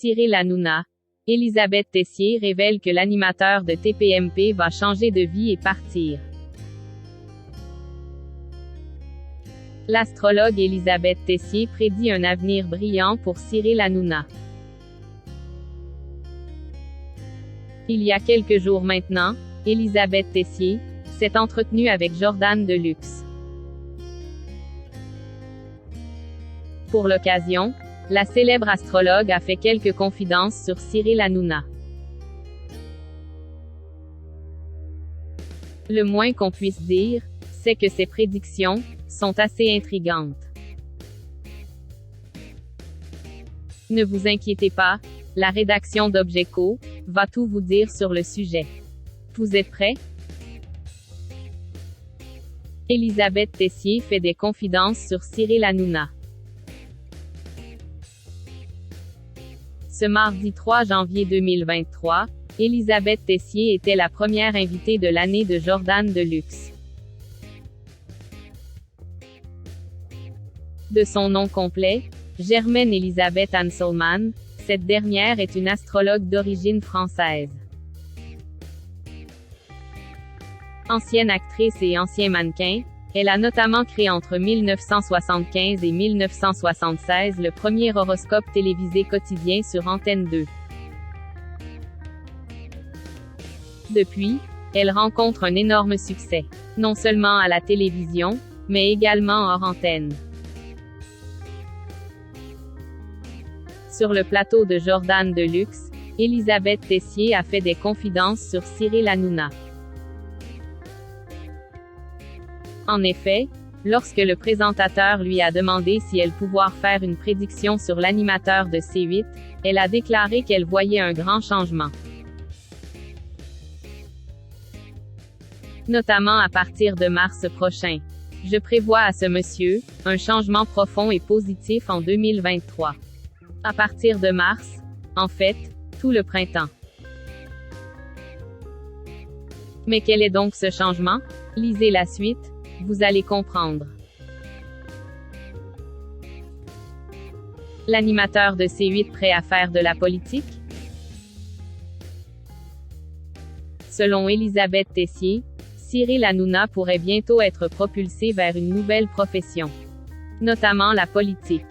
Cyril Hanouna. Elisabeth Tessier révèle que l'animateur de TPMP va changer de vie et partir. L'astrologue Elisabeth Tessier prédit un avenir brillant pour Cyril Hanouna. Il y a quelques jours maintenant, Elisabeth Tessier s'est entretenue avec Jordan Deluxe. Pour l'occasion, la célèbre astrologue a fait quelques confidences sur Cyril Hanouna. Le moins qu'on puisse dire, c'est que ses prédictions sont assez intrigantes. Ne vous inquiétez pas, la rédaction d'Objeco va tout vous dire sur le sujet. Vous êtes prêts? Elisabeth Tessier fait des confidences sur Cyril Hanouna. Ce mardi 3 janvier 2023, Elisabeth Tessier était la première invitée de l'année de Jordan Deluxe. De son nom complet, Germaine Elisabeth Anselman, cette dernière est une astrologue d'origine française. Ancienne actrice et ancien mannequin, elle a notamment créé entre 1975 et 1976 le premier horoscope télévisé quotidien sur Antenne 2. Depuis, elle rencontre un énorme succès, non seulement à la télévision, mais également hors antenne. Sur le plateau de Jordan Deluxe, Elisabeth Tessier a fait des confidences sur Cyril Hanouna. En effet, lorsque le présentateur lui a demandé si elle pouvait faire une prédiction sur l'animateur de C8, elle a déclaré qu'elle voyait un grand changement. Notamment à partir de mars prochain. Je prévois à ce monsieur un changement profond et positif en 2023. À partir de mars, en fait, tout le printemps. Mais quel est donc ce changement? Lisez la suite, vous allez comprendre. L'animateur de C8 prêt à faire de la politique? Selon Elisabeth Tessier, Cyril Hanouna pourrait bientôt être propulsé vers une nouvelle profession, notamment la politique.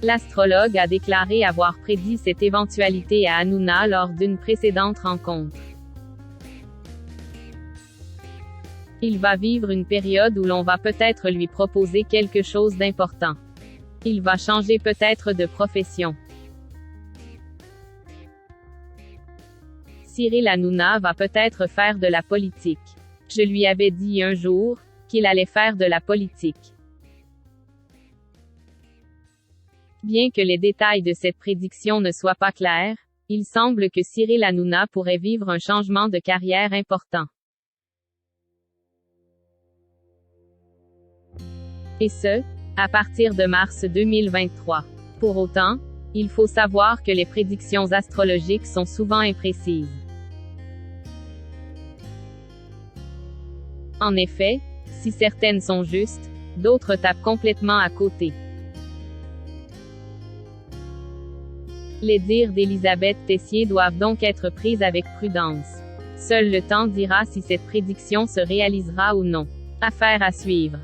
L'astrologue a déclaré avoir prédit cette éventualité à Hanouna lors d'une précédente rencontre. Il va vivre une période où l'on va peut-être lui proposer quelque chose d'important. Il va changer peut-être de profession. Cyril Hanouna va peut-être faire de la politique. Je lui avais dit un jour qu'il allait faire de la politique. Bien que les détails de cette prédiction ne soient pas clairs, il semble que Cyril Hanouna pourrait vivre un changement de carrière important. Et ce, à partir de mars 2023. Pour autant, il faut savoir que les prédictions astrologiques sont souvent imprécises. En effet, si certaines sont justes, d'autres tapent complètement à côté. Les dires d'Elisabeth Tessier doivent donc être prises avec prudence. Seul le temps dira si cette prédiction se réalisera ou non. Affaire à suivre.